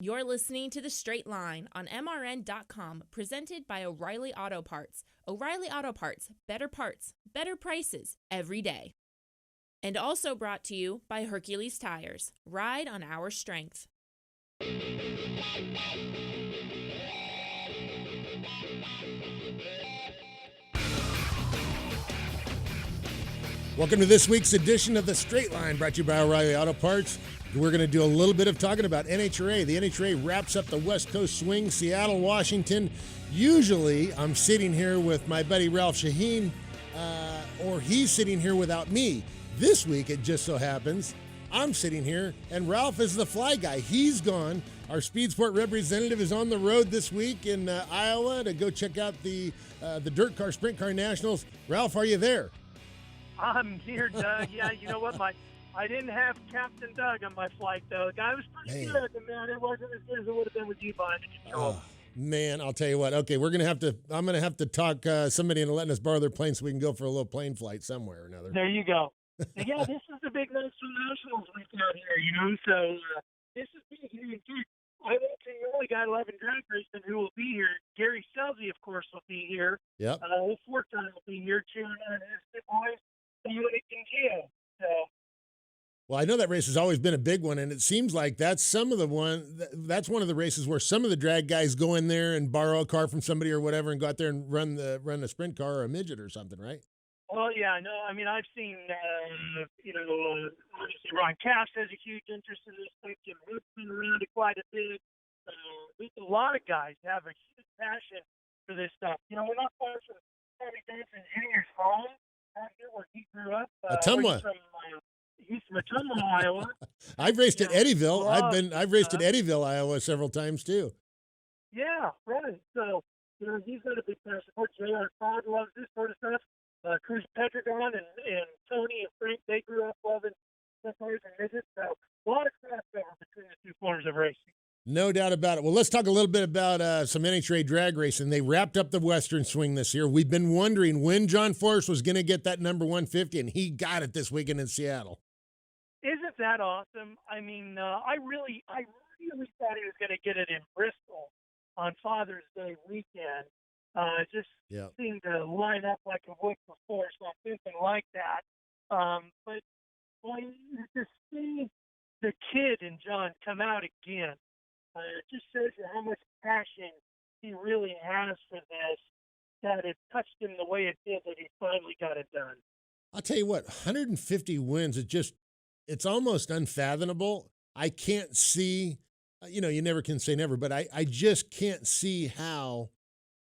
You're listening to The Straight Line on MRN.com, presented by O'Reilly Auto Parts. O'Reilly Auto Parts, better prices every day. And also brought to you by Hercules Tires. Ride on our strength. Welcome to this week's edition of The Straight Line, brought to you by O'Reilly Auto Parts. We're going to do a little bit of talking about NHRA. The NHRA wraps up the West Coast swing, Seattle, Washington. Usually, I'm sitting here with my buddy Ralph Sheheen, or he's sitting here without me. This week, it just so happens, I'm sitting here, and Ralph is the fly guy. He's gone. Our Speed Sport representative is on the road this week in Iowa to go check out the Dirt Car Sprint Car Nationals. Ralph, are you there? I'm here, Doug. Yeah, you know what? I didn't have Captain Doug on my flight, though. The guy was pretty good, man. It wasn't as good as it would have been with you behind the control. Oh, man, I'll tell you what. Okay, I'm going to have to talk somebody into letting us borrow their plane so we can go for a little plane flight somewhere or another. There you go. Yeah, this is the big Nationals week out here, you know, so this is big here. In fact, I won't say you only got 11 drag racers who will be here. Gary Selzy, of course, will be here. Yep. Fortin will be here cheering on his good boys, Dominic and Gio. So. Well, I know that race has always been a big one, and it seems like that's one of the races where some of the drag guys go in there and borrow a car from somebody or whatever and go out there and run a sprint car or a midget or something, right? Well, yeah, no, I mean, I've seen, obviously Ron Cass has a huge interest in this thing. Jim Hood's been around it quite a bit. A lot of guys have a huge passion for this stuff. You know, we're not far from Tommy Johnson Jr.'s home out here where he grew up. Ottumwa. He's from Ottumwa, Iowa. I've raced at Eddyville. I've raced at Eddyville, Iowa several times too. Yeah, right. So, you know, he's got a big passion for it. J.R. Todd loves this sort of stuff. Cruz Pedregon and Tony and Frank, they grew up loving cars and midgets. So a lot of crossover between the two forms of racing. No doubt about it. Well, let's talk a little bit about some NHRA drag racing. They wrapped up the Western Swing this year. We've been wondering when John Forrest was going to get that number 150, and he got it this weekend in Seattle. Isn't that awesome? I mean, I really thought he was going to get it in Bristol on Father's Day weekend. Seemed to line up like a wood for Forrest on something like that. But boy, to see the kid in John come out again, it just shows you how much passion he really has for this, that it touched him the way it did, that he finally got it done. I'll tell you what, 150 wins, it's almost unfathomable. I can't see, you never can say never, but I just can't see how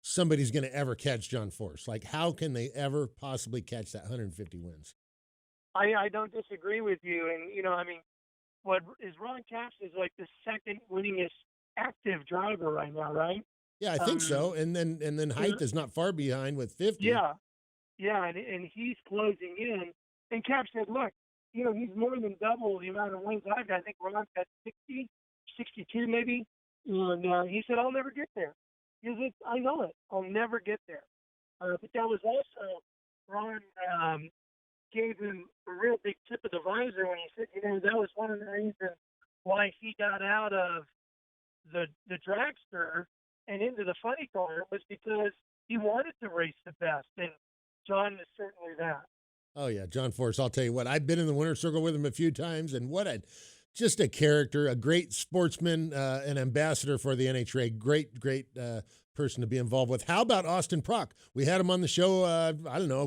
somebody's going to ever catch John Forrest. Like, how can they ever possibly catch that 150 wins? I don't disagree with you. And, I mean, what is Ron Cass is like the second winningest active driver right now, right? Yeah, I think so. And then Height is not far behind with 50. Yeah, and he's closing in. And Cap said, look, he's more than double the amount of wins I've got. I think Ron's got 60, 62 maybe. And he said, I'll never get there. He said, I know it. I'll never get there. But that was also, Ron gave him a real big tip of the visor when he said, that was one of the reasons why he got out of the dragster and into the funny car, was because he wanted to race the best. And John is certainly that. Oh, yeah, John Forrest, I'll tell you what, I've been in the winner's circle with him a few times, and just a character, a great sportsman, an ambassador for the NHRA, great person to be involved with. How about Austin Prock? We had him on the show, a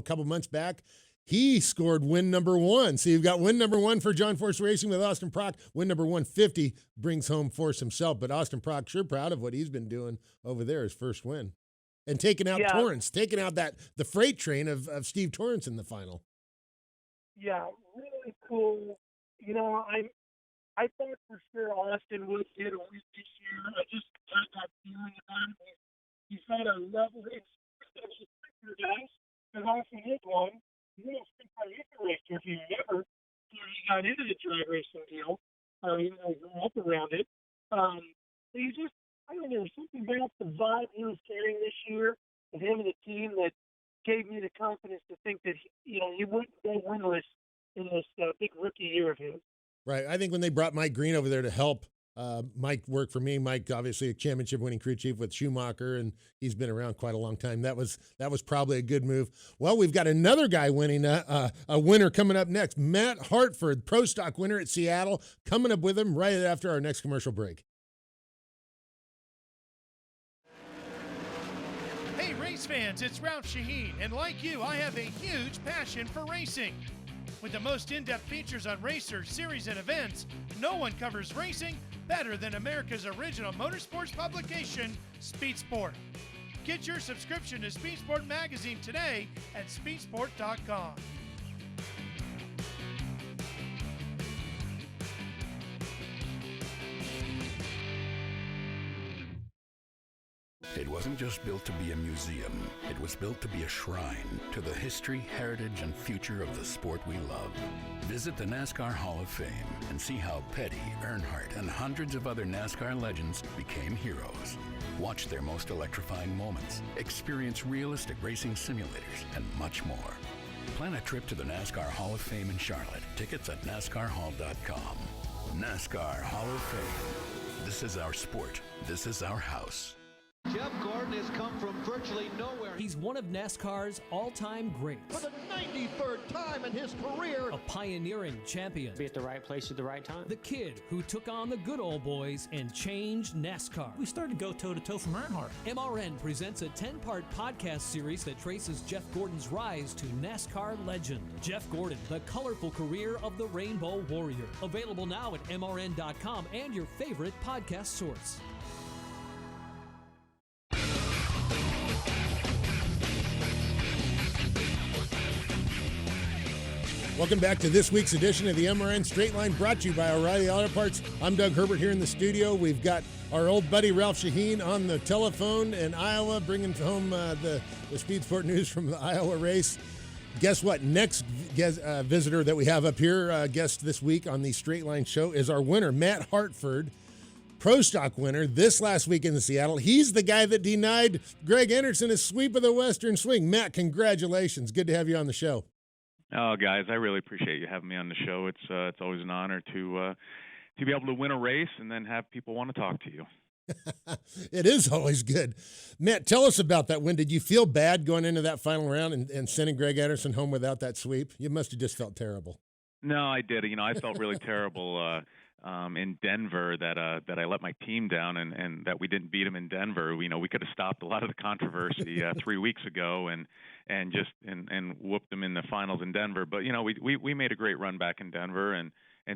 couple months back. He scored win number 1. So you've got win number 1 for John Forrest Racing with Austin Prock. Win number 150 brings home Forrest himself, but Austin Prock sure proud of what he's been doing over there, his first win. And taking out Torrance, taking out the freight train of Steve Torrance in the final. Yeah, really cool. I thought for sure Austin would get a win this year. I just had that feeling about him. He's got a level. It's a guys, because Austin is one. He's a sprint car racer if you remember. He got into the drag racing deal. He grew up around it. He just, I don't know, something about the vibe he was carrying this year with him and the team that gave me the confidence to think that he wouldn't go winless in this big rookie year of his. Right. I think when they brought Mike Green over there to help Mike worked for me. Mike, obviously a championship-winning crew chief with Schumacher, and he's been around quite a long time. That was probably a good move. Well, we've got another guy winning a winner coming up next. Matt Hartford, Pro Stock winner at Seattle, coming up with him right after our next commercial break. Hey, race fans, it's Ralph Sheheen, and like you, I have a huge passion for racing. With the most in-depth features on racers, series, and events, no one covers racing better than America's original motorsports publication, Speed Sport. Get your subscription to Speed Sport magazine today at speedsport.com. It wasn't just built to be a museum. It was built to be a shrine to the history, heritage, and future of the sport we love. Visit the NASCAR Hall of Fame and see how Petty, Earnhardt, and hundreds of other NASCAR legends became heroes. Watch their most electrifying moments, experience realistic racing simulators, and much more. Plan a trip to the NASCAR Hall of Fame in Charlotte. Tickets at NASCARHall.com. NASCAR Hall of Fame. This is our sport. This is our house. Jeff Gordon has come from virtually nowhere. He's one of NASCAR's all-time greats. For the 93rd time in his career. A pioneering champion. Be at the right place at the right time. The kid who took on the good old boys and changed NASCAR. We started to go toe-to-toe from Earnhardt. MRN presents a 10-part podcast series that traces Jeff Gordon's rise to NASCAR legend. Jeff Gordon, the colorful career of the Rainbow Warrior. Available now at MRN.com and your favorite podcast source. Welcome back to this week's edition of the MRN Straight Line, brought to you by O'Reilly Auto Parts. I'm Doug Herbert here in the studio. We've got our old buddy Ralph Sheheen on the telephone in Iowa, bringing home the Speed Sport news from the Iowa race. Guess what? Next visitor that we have up here, guest this week on the Straight Line show, is our winner, Matt Hartford, Pro Stock winner this last week in Seattle. He's the guy that denied Greg Anderson his sweep of the Western Swing. Matt, congratulations. Good to have you on the show. Oh, guys, I really appreciate you having me on the show. It's always an honor to be able to win a race and then have people want to talk to you. It is always good. Matt, tell us about that win. Did you feel bad going into that final round and sending Greg Anderson home without that sweep? You must have just felt terrible. No, I did. I felt really terrible in Denver that I let my team down and that we didn't beat them in Denver. We could have stopped a lot of the controversy 3 weeks ago and whooped them in the finals in Denver. But we made a great run back in Denver and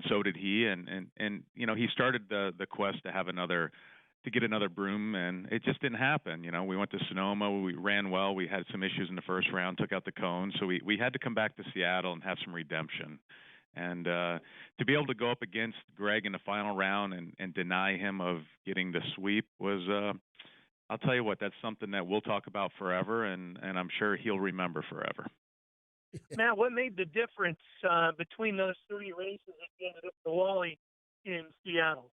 so did he and he started the quest to get another broom, and it just didn't happen. We went to Sonoma, we ran well, we had some issues in the first round, took out the cone, so we had to come back to Seattle and have some redemption. And to be able to go up against Greg in the final round and deny him of getting the sweep was, I'll tell you what, that's something that we'll talk about forever, and I'm sure he'll remember forever. Matt, what made the difference between those three races at the end of the Wally in Seattle?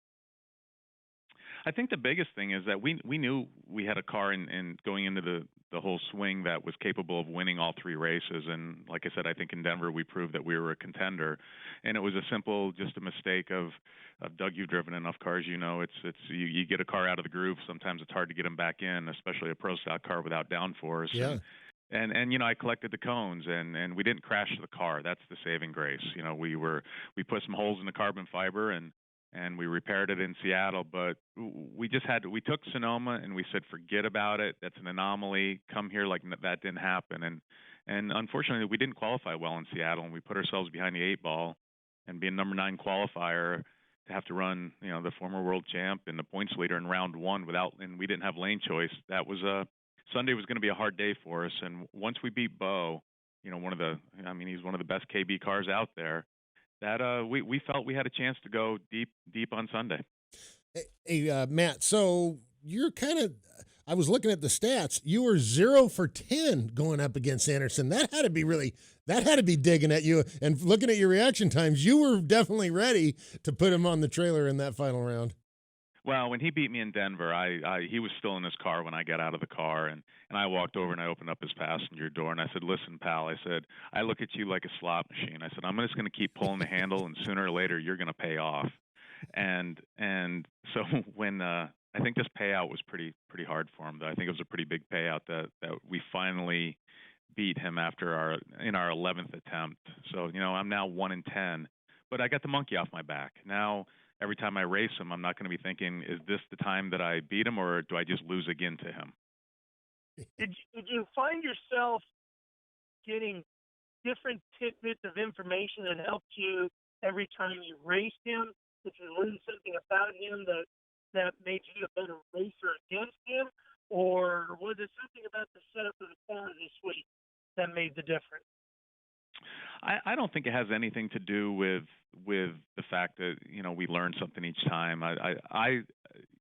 I think the biggest thing is that we knew we had a car in going into the whole swing that was capable of winning all three races. And like I said, I think in Denver we proved that we were a contender. And it was just a mistake of Doug, you've driven enough cars, it's you get a car out of the groove. Sometimes it's hard to get them back in, especially a Pro Stock car without downforce. Yeah. And I collected the cones and we didn't crash the car. That's the saving grace. We put some holes in the carbon fiber and we repaired it in Seattle, but we took Sonoma and we said, forget about it. That's an anomaly. Come here like that didn't happen. And unfortunately, we didn't qualify well in Seattle, and we put ourselves behind the 8-ball and being number 9 qualifier to have to run, the former world champ and the points leader in round 1 and we didn't have lane choice. That was Sunday was going to be a hard day for us. And once we beat Bo, he's one of the best KB cars out there. That we felt we had a chance to go deep on Sunday. Hey, Matt, so you're I was looking at the stats. You were 0 for 10 going up against Anderson. That had to be digging at you. And looking at your reaction times, you were definitely ready to put him on the trailer in that final round. Well, when he beat me in Denver, he was still in his car when I got out of the car, and I walked over and I opened up his passenger door, and I said, listen, pal, I said, I look at you like a slot machine. I said, I'm just going to keep pulling the handle, and sooner or later you're going to pay off. And so when I think this payout was pretty hard for him. I think it was a pretty big payout that we finally beat him after our 11th attempt. So I'm now 1-10, but I got the monkey off my back. Now every time I race him, I'm not going to be thinking, is this the time that I beat him, or do I just lose again to him? Did you find yourself getting different tidbits of information that helped you every time you raced him? Did you learn something about him that made you a better racer against him? Or was it something about the setup of the car this week that made the difference? I don't think it has anything to do with the fact that we learn something each time.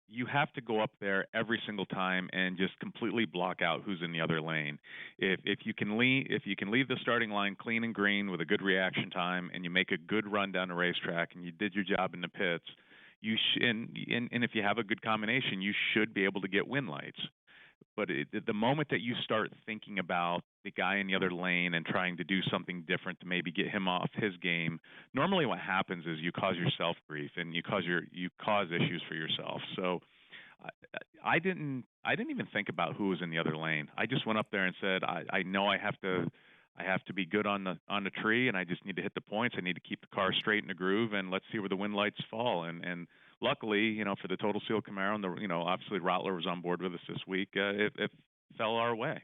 You have to go up there every single time and just completely block out who's in the other lane. If you can leave the starting line clean and green with a good reaction time, and you make a good run down the racetrack, and you did your job in the pits, and if you have a good combination, you should be able to get win lights. But the moment that you start thinking about the guy in the other lane and trying to do something different to maybe get him off his game, normally what happens is you cause yourself grief, and you cause issues for yourself. So I didn't even think about who was in the other lane. I just went up there and said, I know I have to be good on the tree, and I just need to hit the points. I need to keep the car straight in the groove, and let's see where the win lights fall. And luckily, for the Total Seal Camaro, and obviously Rottler was on board with us this week. It fell our way.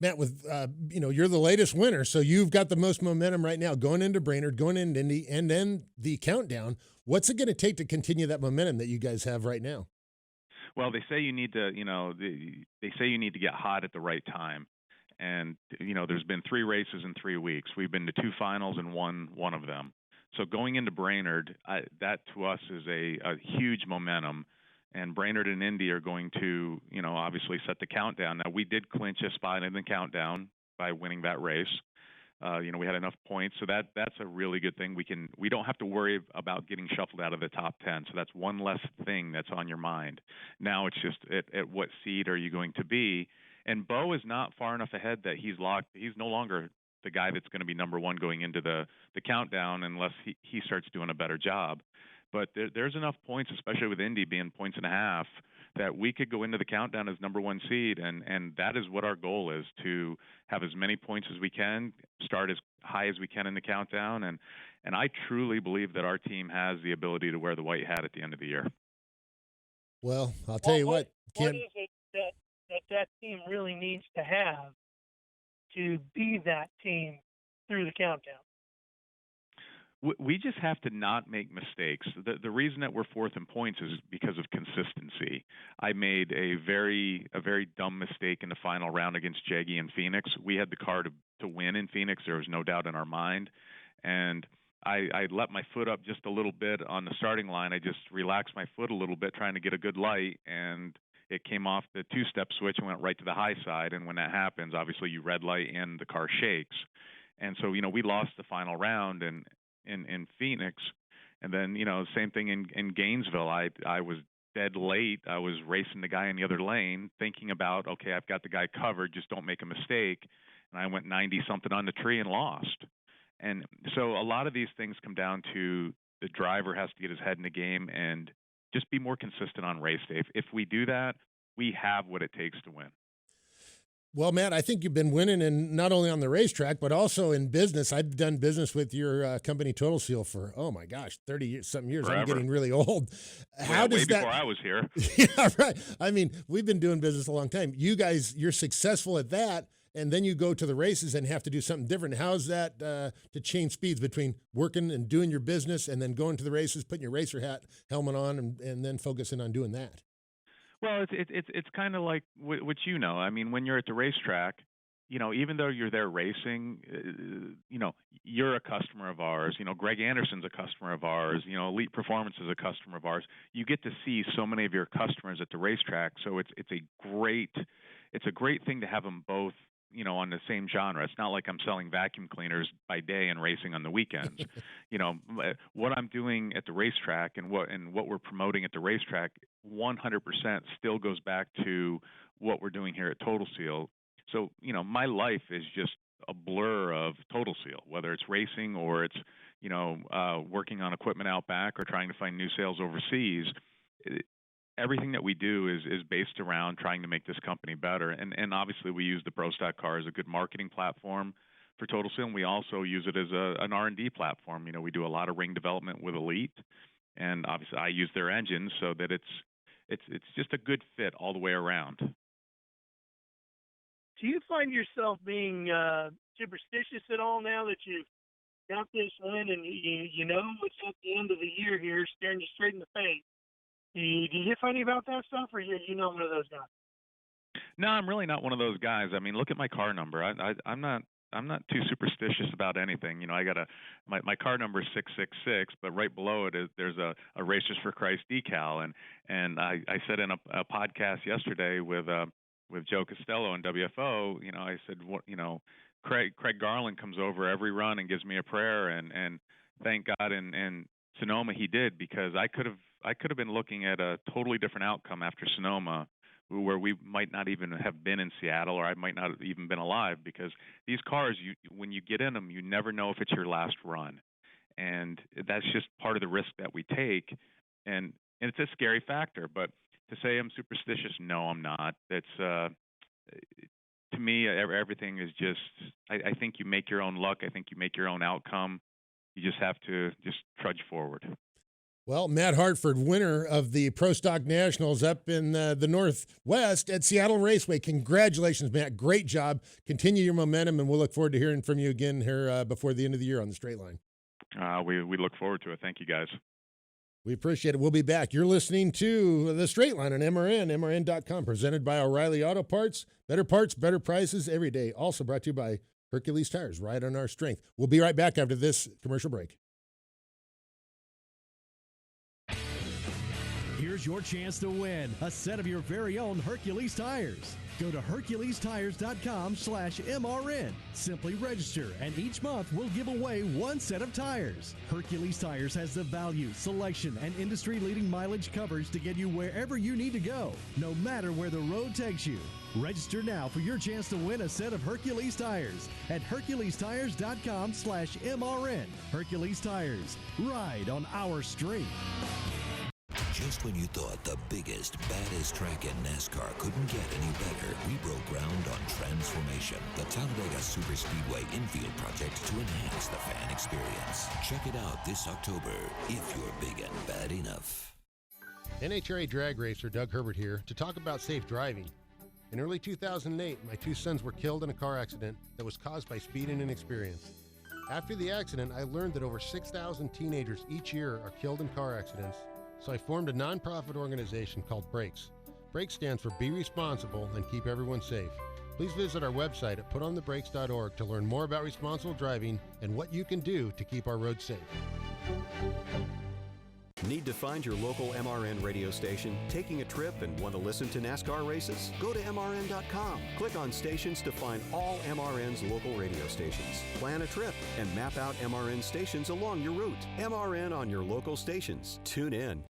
Matt, with you're the latest winner, so you've got the most momentum right now going into Brainerd, going into Indy, and then the countdown. What's it going to take to continue that momentum that you guys have right now? Well, they say you need to, they say you need to get hot at the right time. And there's been 3 races in 3 weeks. We've been to 2 finals and won one of them. So going into Brainerd, that to us is a huge momentum. And Brainerd and Indy are going to, obviously set the countdown. Now, we did clinch a spot in the countdown by winning that race. We had enough points, so that's a really good thing. We don't have to worry about getting shuffled out of the top 10. So that's one less thing that's on your mind. Now it's just at what seed are you going to be? And Bo is not far enough ahead that he's locked. He's no longer the guy that's going to be number 1 going into the countdown unless he starts doing a better job. But there's enough points, especially with Indy being 1.5 points, that we could go into the countdown as number 1 seed. And that is what our goal is, to have as many points as we can, start as high as we can in the countdown. And I truly believe that our team has the ability to wear the white hat at the end of the year. Well, I'll tell you what is it that team really needs to have to be that team through the countdown? We just have to not make mistakes. The reason that we're 4th in points is because of consistency. I made a very dumb mistake in the final round against Jaggy in Phoenix. We had the car to win in Phoenix. There was no doubt in our mind. And I let my foot up just a little bit on the starting line. I just relaxed my foot a little bit trying to get a good light, and it came off the 2-step switch and went right to the high side. And when that happens, obviously you red light and the car shakes. And so, we lost the final round in Phoenix. And then, same thing in Gainesville. I was dead late. I was racing the guy in the other lane thinking about, okay, I've got the guy covered, just don't make a mistake. And I went 90-something on the tree and lost. And so a lot of these things come down to the driver has to get his head in the game and just be more consistent on race day. If we do that, we have what it takes to win. Well, Matt, I think you've been winning, and not only on the racetrack, but also in business. I've done business with your company, Total Seal, for, 30-something years. Forever. I'm getting really old. How does that? Before I was here. Yeah, right. I mean, we've been doing business a long time. You guys, you're successful at that, and then you go to the races and have to do something different. How's that to change speeds between working and doing your business and then going to the races, putting your racer helmet on, and then focusing on doing that? Well, it's kind of like what I mean, when you're at the racetrack, even though you're there racing, you're a customer of ours. Greg Anderson's a customer of ours. Elite Performance is a customer of ours. You get to see so many of your customers at the racetrack, so it's a great thing to have them both, on the same genre. It's not like I'm selling vacuum cleaners by day and racing on the weekends. What I'm doing at the racetrack and what we're promoting at the racetrack 100% still goes back to what we're doing here at Total Seal. So, my life is just a blur of Total Seal, whether it's racing or it's, working on equipment out back or trying to find new sales overseas. Everything that we do is based around trying to make this company better. And obviously we use the Pro Stock car as a good marketing platform for Total Seal, and we also use it as an R&D platform. We do a lot of ring development with Elite, and obviously I use their engines so that it's just a good fit all the way around. Do you find yourself being superstitious at all now that you've got this win and you know it's at the end of the year here, staring you straight in the face? Do you get funny about that stuff, or you know one of those guys? No, I'm really not one of those guys. I mean, look at my car number. I'm not too superstitious about anything. I got my car number is 666, but right below it there's a Racers for Christ decal, and I said in a podcast yesterday with Joe Costello and WFO, I said, Craig Garland comes over every run and gives me a prayer, and thank God in Sonoma he did, because I could have been looking at a totally different outcome after Sonoma, where we might not even have been in Seattle, or I might not have even been alive, because these cars, when you get in them, you never know if it's your last run. And that's just part of the risk that we take. And it's a scary factor. But to say I'm superstitious, no, I'm not. That's, to me, everything is just, I think you make your own luck. I think you make your own outcome. You just have to just trudge forward. Well, Matt Hartford, winner of the Pro Stock Nationals up in the Northwest at Seattle Raceway. Congratulations, Matt. Great job. Continue your momentum, and we'll look forward to hearing from you again here before the end of the year on the straight line. We look forward to it. Thank you, guys. We appreciate it. We'll be back. You're listening to The Straight Line on MRN, MRN.com, presented by O'Reilly Auto Parts. Better parts, better prices every day. Also brought to you by Hercules Tires, right on our strength. We'll be right back after this commercial break. Here's your chance to win a set of your very own Hercules tires. Go to HerculesTires.com/MRN. Simply register, and each month we'll give away one set of tires. Hercules Tires has the value, selection, and industry-leading mileage coverage to get you wherever you need to go, no matter where the road takes you. Register now for your chance to win a set of Hercules tires at HerculesTires.com/MRN. Hercules Tires. Ride on our strength. Just when you thought the biggest, baddest track in NASCAR couldn't get any better, we broke ground on Transformation, the Talladega Superspeedway infield project to enhance the fan experience. Check it out this October, if you're big and bad enough. NHRA drag racer Doug Herbert here to talk about safe driving. In early 2008, my two sons were killed in a car accident that was caused by speed and inexperience. After the accident, I learned that over 6,000 teenagers each year are killed in car accidents. So I formed a nonprofit organization called Brakes. Brakes stands for Be Responsible and Keep Everyone Safe. Please visit our website at putonthebrakes.org to learn more about responsible driving and what you can do to keep our roads safe. Need to find your local MRN radio station? Taking a trip and want to listen to NASCAR races? Go to MRN.com. Click on stations to find all MRN's local radio stations. Plan a trip and map out MRN stations along your route. MRN on your local stations. Tune in.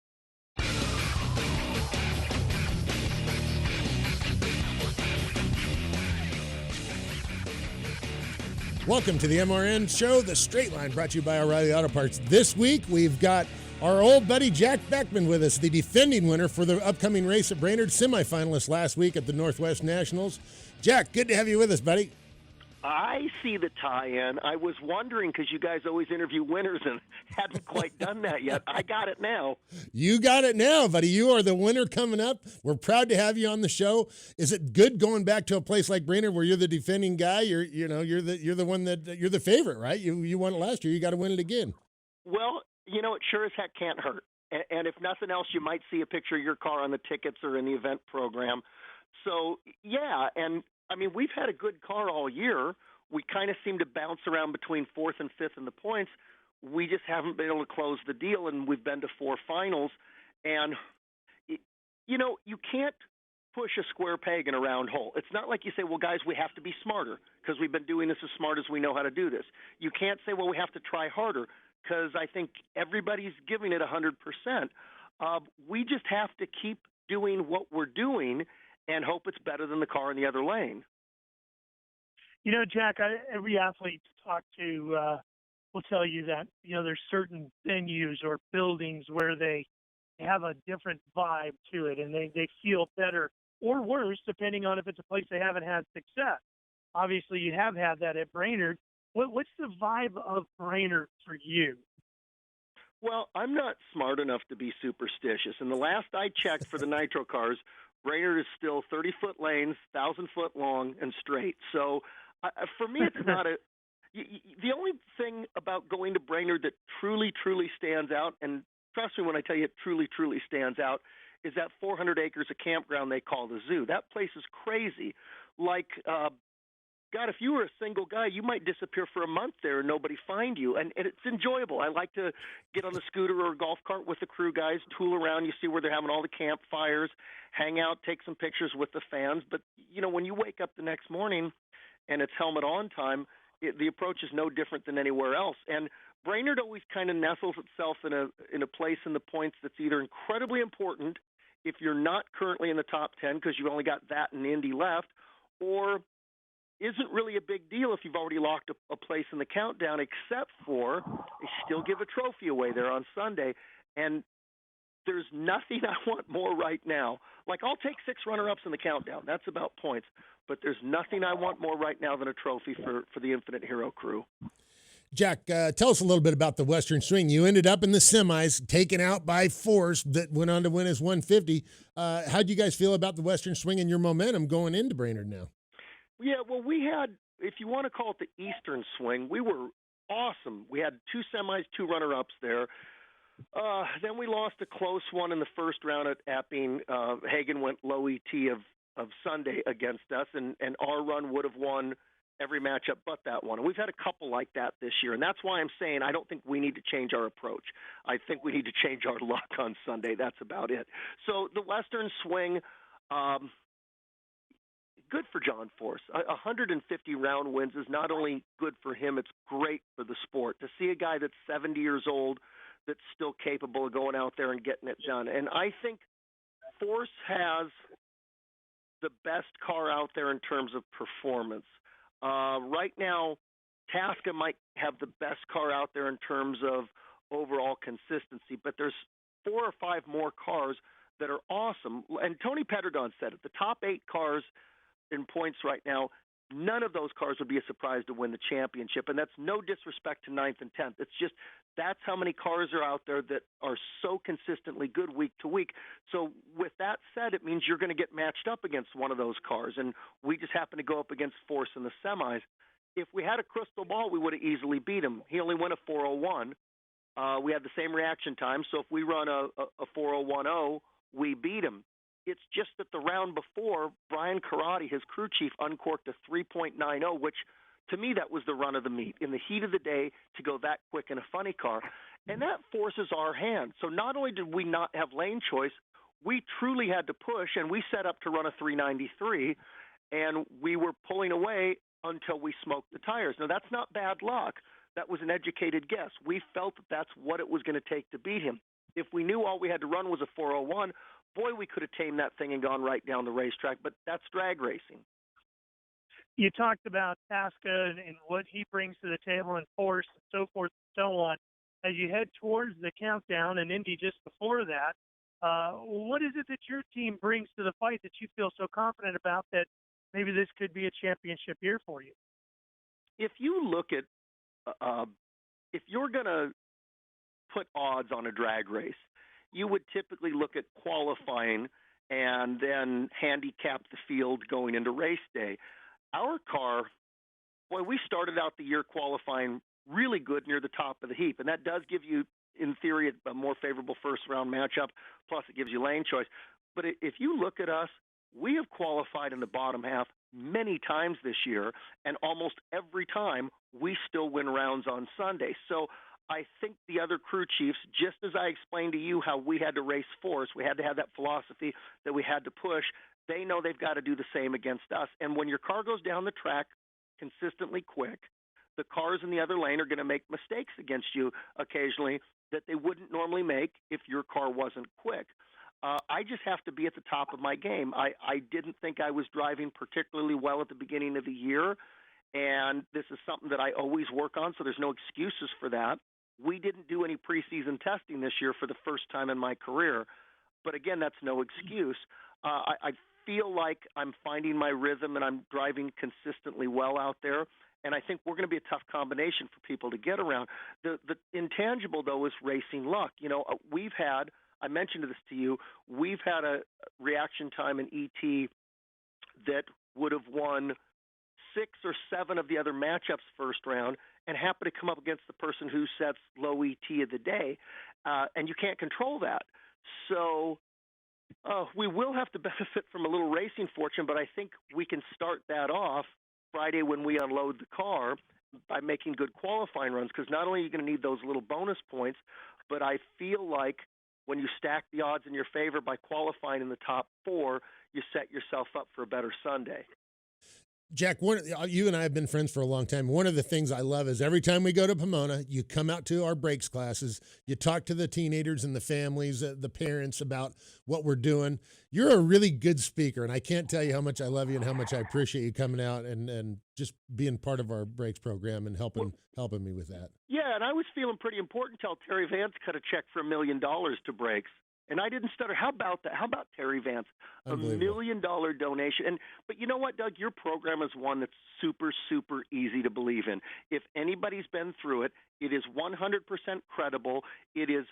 Welcome to the MRN show, The Straight Line, brought to you by O'Reilly Auto Parts. This week, we've got our old buddy Jack Beckman with us, the defending winner for the upcoming race at Brainerd, semifinalist last week at the Northwest Nationals. Jack, good to have you with us, buddy. I see the tie-in. I was wondering, because you guys always interview winners and hadn't quite done that yet. I got it now. You got it now, buddy. You are the winner coming up. We're proud to have you on the show. Is it good going back to a place like Brainerd where you're the defending guy? You're the one that you're the favorite, right? You won it last year. You got to win it again. Well, it sure as heck can't hurt. And if nothing else, you might see a picture of your car on the tickets or in the event program. So, yeah, and I mean, we've had a good car all year. We kind of seem to bounce around between fourth and fifth in the points. We just haven't been able to close the deal, and we've been to 4 finals. And, you can't push a square peg in a round hole. It's not like you say, well, guys, we have to be smarter because we've been doing this as smart as we know how to do this. You can't say, well, we have to try harder because I think everybody's giving it 100%. We just have to keep doing what we're doing and hope it's better than the car in the other lane. Jack, every athlete talked to will tell you that, there's certain venues or buildings where they have a different vibe to it, and they feel better or worse depending on if it's a place they haven't had success. Obviously, you have had that at Brainerd. What's the vibe of Brainerd for you? Well, I'm not smart enough to be superstitious, and the last I checked for the Nitro cars, Brainerd is still 30-foot lanes, 1,000-foot long, and straight. So for me, it's not a – the only thing about going to Brainerd that truly, truly stands out, and trust me when I tell you it truly, truly stands out, is that 400 acres of campground they call the zoo. That place is crazy. Like God, if you were a single guy, you might disappear for a month there and nobody find you. And it's enjoyable. I like to get on the scooter or golf cart with the crew guys, tool around. You see where they're having all the campfires, hang out, take some pictures with the fans. But, when you wake up the next morning and it's helmet on time, the approach is no different than anywhere else. And Brainerd always kind of nestles itself in a place in the points that's either incredibly important if you're not currently in the top 10 because you've only got that and Indy left, or isn't really a big deal if you've already locked a place in the countdown, except for they still give a trophy away there on Sunday. And there's nothing I want more right now. Like, I'll take 6 runner-ups in the countdown. That's about points. But there's nothing I want more right now than a trophy for the Infinite Hero crew. Jack, tell us a little bit about the Western Swing. You ended up in the semis, taken out by Force, that went on to win as 150. How do you guys feel about the Western Swing and your momentum going into Brainerd now? Yeah, well, we had, if you want to call it the Eastern Swing, we were awesome. We had 2 semis, 2 runner-ups there. Then we lost a close one in the first round at Epping. Hagen went low ET of Sunday against us, and our run would have won every matchup but that one. And we've had a couple like that this year, and that's why I'm saying I don't think we need to change our approach. I think we need to change our luck on Sunday. That's about it. So the Western Swing, good for John Force. 150 round wins is not only good for him, it's great for the sport. To see a guy that's 70 years old that's still capable of going out there and getting it done. And I think Force has the best car out there in terms of performance. Right now, Tasca might have the best car out there in terms of overall consistency, but there's 4 or 5 more cars that are awesome. And Tony Pedregon said it, the top 8 cars in points right now, none of those cars would be a surprise to win the championship. And that's no disrespect to 9th and 10th. It's just that's how many cars are out there that are so consistently good week to week. So with that said, it means you're going to get matched up against one of those cars. And we just happen to go up against Force in the semis. If we had a crystal ball, we would have easily beat him. He only went a 401. We had the same reaction time. So if we run a 4010, we beat him. It's just that the round before, Brian Karate, his crew chief, uncorked a 3.90, which to me that was the run of the meet. In the heat of the day, to go that quick in a funny car. And that forces our hand. So not only did we not have lane choice, we truly had to push, and we set up to run a 393, and we were pulling away until we smoked the tires. Now, that's not bad luck. That was an educated guess. We felt that that's what it was going to take to beat him. If we knew all we had to run was a 401, boy, we could have tamed that thing and gone right down the racetrack, but that's drag racing. You talked about Tasca and what he brings to the table and Force and so forth and so on. As you head towards the countdown and Indy just before that, what is it that your team brings to the fight that you feel so confident about that maybe this could be a championship year for you? If you look at if you're going to put odds on a drag race, you would typically look at qualifying and then handicap the field going into race day. Our car, boy, we started out the year qualifying really good near the top of the heap, and that does give you, in theory, a more favorable first-round matchup, plus it gives you lane choice. But if you look at us, we have qualified in the bottom half many times this year, and almost every time we still win rounds on Sunday. So I think the other crew chiefs, just as I explained to you how we had to race Force, we had to have that philosophy that we had to push, they know they've got to do the same against us. And when your car goes down the track consistently quick, the cars in the other lane are going to make mistakes against you occasionally that they wouldn't normally make if your car wasn't quick. I just have to be at the top of my game. I didn't think I was driving particularly well at the beginning of the year, and this is something that I always work on, so there's no excuses for that. We didn't do any preseason testing this year for the first time in my career, but again, that's no excuse. I feel like I'm finding my rhythm and I'm driving consistently well out there, and I think we're going to be a tough combination for people to get around. The intangible, though, is racing luck. I mentioned this to you, we've had a reaction time in ET that would have won 6 or 7 of the other matchups first round and happen to come up against the person who sets low ET of the day, and you can't control that. So we will have to benefit from a little racing fortune, but I think we can start that off Friday when we unload the car by making good qualifying runs, because not only are you going to need those little bonus points, but I feel like when you stack the odds in your favor by qualifying in the top 4, you set yourself up for a better Sunday. Jack, you and I have been friends for a long time. One of the things I love is every time we go to Pomona, you come out to our brakes classes, you talk to the teenagers and the families, the parents about what we're doing. You're a really good speaker, and I can't tell you how much I love you and how much I appreciate you coming out and just being part of our brakes program and helping me with that. Yeah, and I was feeling pretty important until Terry Vance cut a check for $1 million to brakes. And I didn't stutter. How about that? How about Terry Vance? $1 million donation. But you know what, Doug? Your program is one that's super, super easy to believe in. If anybody's been through it, it is 100% credible. It is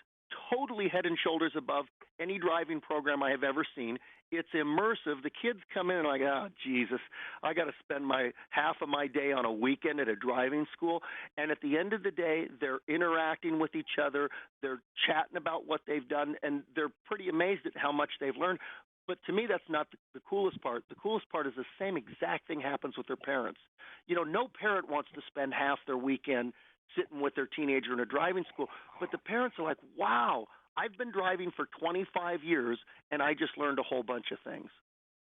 totally head and shoulders above any driving program I have ever seen. It's immersive. The kids come in and like, oh, Jesus, I got to spend half of my day on a weekend at a driving school. And at the end of the day, they're interacting with each other. They're chatting about what they've done, and they're pretty amazed at how much they've learned. But to me, that's not the coolest part. The coolest part is the same exact thing happens with their parents. No parent wants to spend half their weekend sitting with their teenager in a driving school. But the parents are like, wow, I've been driving for 25 years, and I just learned a whole bunch of things.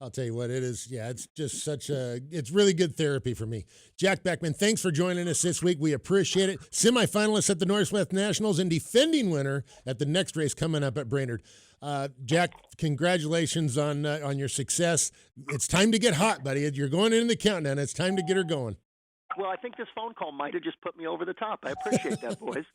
I'll tell you what, it is. Yeah, it's just it's really good therapy for me. Jack Beckman, thanks for joining us this week. We appreciate it. Semi-finalist at the Northwest Nationals and defending winner at the next race coming up at Brainerd. Jack, congratulations on your success. It's time to get hot, buddy. You're going into the countdown. It's time to get her going. Well, I think this phone call might have just put me over the top. I appreciate that, boys.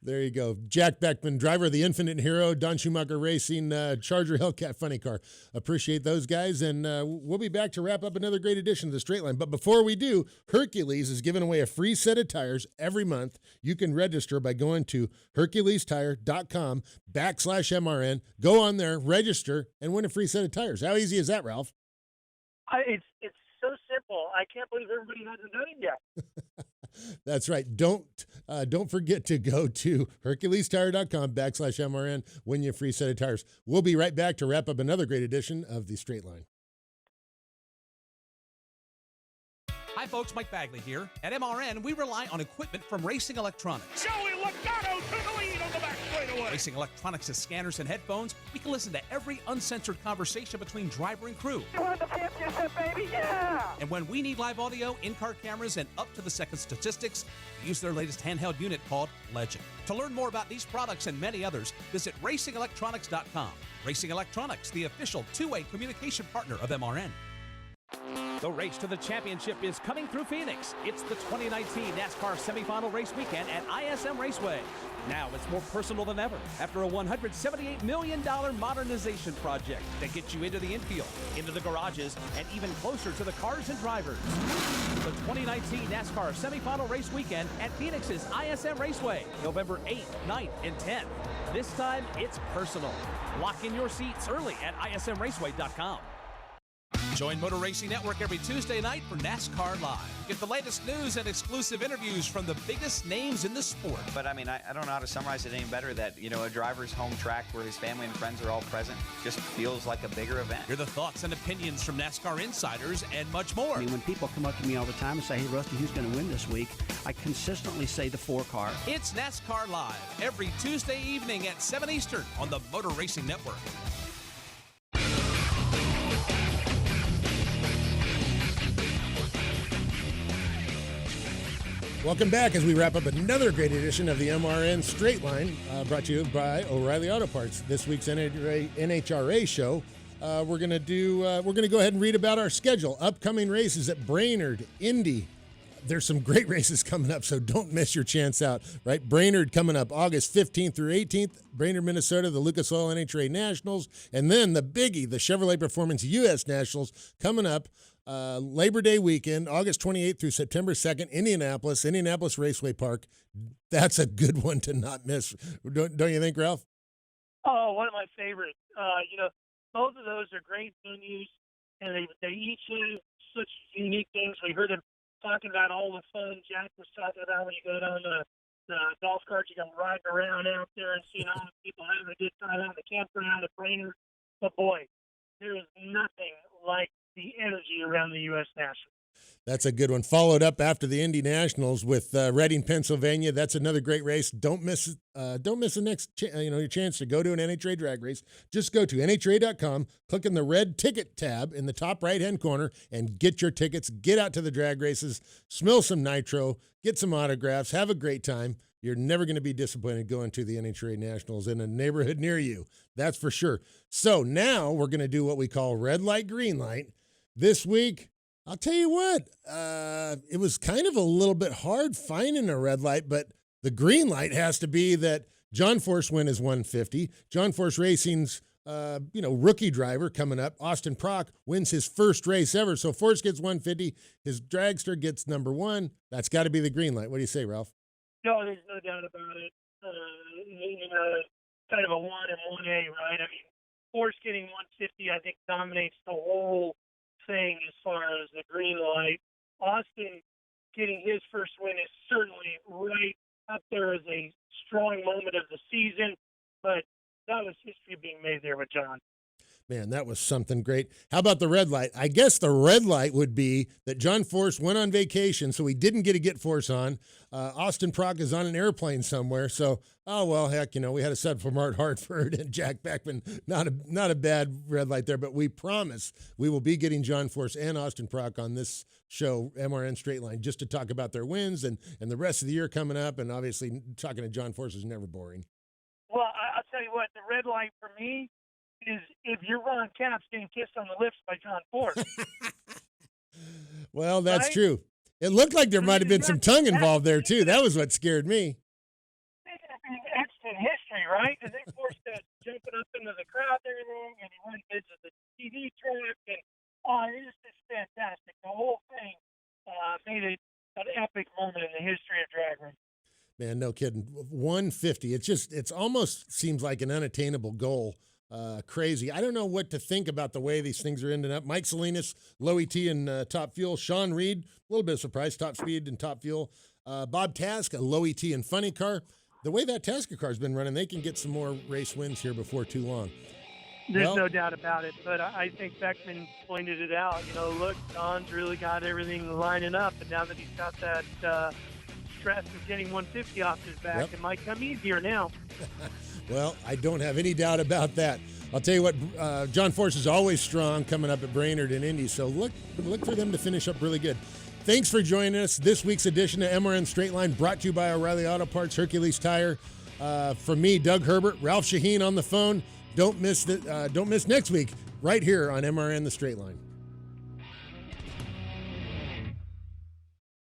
There you go. Jack Beckman, driver of the Infinite Hero, Don Schumacher Racing, Charger Hellcat Funny Car. Appreciate those guys, and we'll be back to wrap up another great edition of the Straight Line. But before we do, Hercules is giving away a free set of tires every month. You can register by going to HerculesTire.com/MRN. Go on there, register, and win a free set of tires. How easy is that, Ralph? It's so simple. I can't believe everybody hasn't done it yet. That's right. Don't forget to go to HerculesTire.com/MRN. Win you a free set of tires. We'll be right back to wrap up another great edition of the Straight Line. Hi, folks. Mike Bagley here. At MRN, we rely on equipment from Racing Electronics. Joey Logano to the lead on the back straightaway. Racing Electronics has scanners and headphones. We can listen to every uncensored conversation between driver and crew. You won the championship, baby, yeah! And when we need live audio, in-car cameras, and up-to-the-second statistics, we use their latest handheld unit called Legend. To learn more about these products and many others, visit RacingElectronics.com. Racing Electronics, the official two-way communication partner of MRN. The race to the championship is coming through Phoenix. It's the 2019 NASCAR semifinal race weekend at ISM Raceway. Now it's more personal than ever after a $178 million modernization project that gets you into the infield, into the garages, and even closer to the cars and drivers. The 2019 NASCAR semifinal race weekend at Phoenix's ISM Raceway, November 8th, 9th, and 10th. This time, it's personal. Lock in your seats early at ISMRaceway.com. Join Motor Racing Network every Tuesday night for NASCAR Live. Get the latest news and exclusive interviews from the biggest names in the sport. But I mean, I don't know how to summarize it any better that, a driver's home track where his family and friends are all present just feels like a bigger event. Hear the thoughts and opinions from NASCAR insiders and much more. I mean, when people come up to me all the time and say, hey, Rusty, who's going to win this week? I consistently say the 4 car. It's NASCAR Live every Tuesday evening at 7 Eastern on the Motor Racing Network. Welcome back as we wrap up another great edition of the MRN Straight Line, brought to you by O'Reilly Auto Parts. This week's NHRA show we're going to go ahead and read about our schedule. Upcoming races at Brainerd, Indy. There's some great races coming up, so don't miss your chance out, right? Brainerd coming up August 15th through 18th. Brainerd, Minnesota, the Lucas Oil NHRA Nationals. And then the biggie, the Chevrolet Performance U.S. Nationals coming up Labor Day weekend, August 28th through September 2nd, Indianapolis Raceway Park. That's a good one to not miss. Don't you think, Ralph? Oh, one of my favorites. Both of those are great venues, and they each have such unique things. We heard him talking about all the fun Jack was talking about when you go down the golf carts, you come riding around out there and seeing all the people having a good time on the campground at Brainerd. But boy, there is nothing like the energy around the U.S. Nationals. That's a good one. Followed up after the Indy Nationals with Reading, Pennsylvania. That's another great race. Don't miss the next your chance to go to an NHRA drag race. Just go to NHRA.com, click on the red ticket tab in the top right-hand corner, and get your tickets. Get out to the drag races, smell some nitro, get some autographs, have a great time. You're never going to be disappointed going to the NHRA Nationals in a neighborhood near you. That's for sure. So now we're going to do what we call red light, green light. This week, I'll tell you what, it was kind of a little bit hard finding a red light, but the green light has to be that John Force win is 150. John Force Racing's, rookie driver coming up, Austin Prock, wins his first race ever. So Force gets 150. His dragster gets number one. That's got to be the green light. What do you say, Ralph? No, there's no doubt about it. Kind of a 1 and 1A, right? I mean, Force getting 150, I think, dominates the whole thing as far as the green light. Austin getting his first win is certainly right up there as a strong moment of the season, but that was history being made there with John. Man, that was something great. How about the red light? I guess the red light would be that John Force went on vacation, so he didn't get Force on. Austin Prock is on an airplane somewhere, so, heck, we had a set from Hartford and Jack Beckman. Not a bad red light there, but we promise we will be getting John Force and Austin Prock on this show, MRN Straight Line, just to talk about their wins and the rest of the year coming up, and obviously talking to John Force is never boring. Well, I'll tell you what, the red light for me is if you're Ron Capps getting kissed on the lips by John Force. Well, that's right? true. It looked like there might have been some tongue involved there, too. That was what scared me. That's in history, right? Because they forced that jumping up into the crowd and everything, and he went into the TV track, and it was just fantastic. The whole thing made it an epic moment in the history of drag racing. Man, no kidding. 150. It's almost seems like an unattainable goal. Crazy. I don't know what to think about the way these things are ending up. Mike Salinas, low ET and top fuel. Sean Reed, a little bit of surprise, top speed and top fuel. Bob Task, a low ET and funny car. The way that Tasker car's been running, they can get some more race wins here before too long. There's no doubt about it, but I think Beckman pointed it out. Look, Don's really got everything lining up, and now that he's got that stress of getting 150 off his back, It might come easier now. Well, I don't have any doubt about that. I'll tell you what, John Force is always strong coming up at Brainerd and Indy, so look for them to finish up really good. Thanks for joining us. This week's edition of MRN Straight Line brought to you by O'Reilly Auto Parts, Hercules Tire. From me, Doug Herbert, Ralph Sheheen on the phone. Don't miss next week right here on MRN The Straight Line.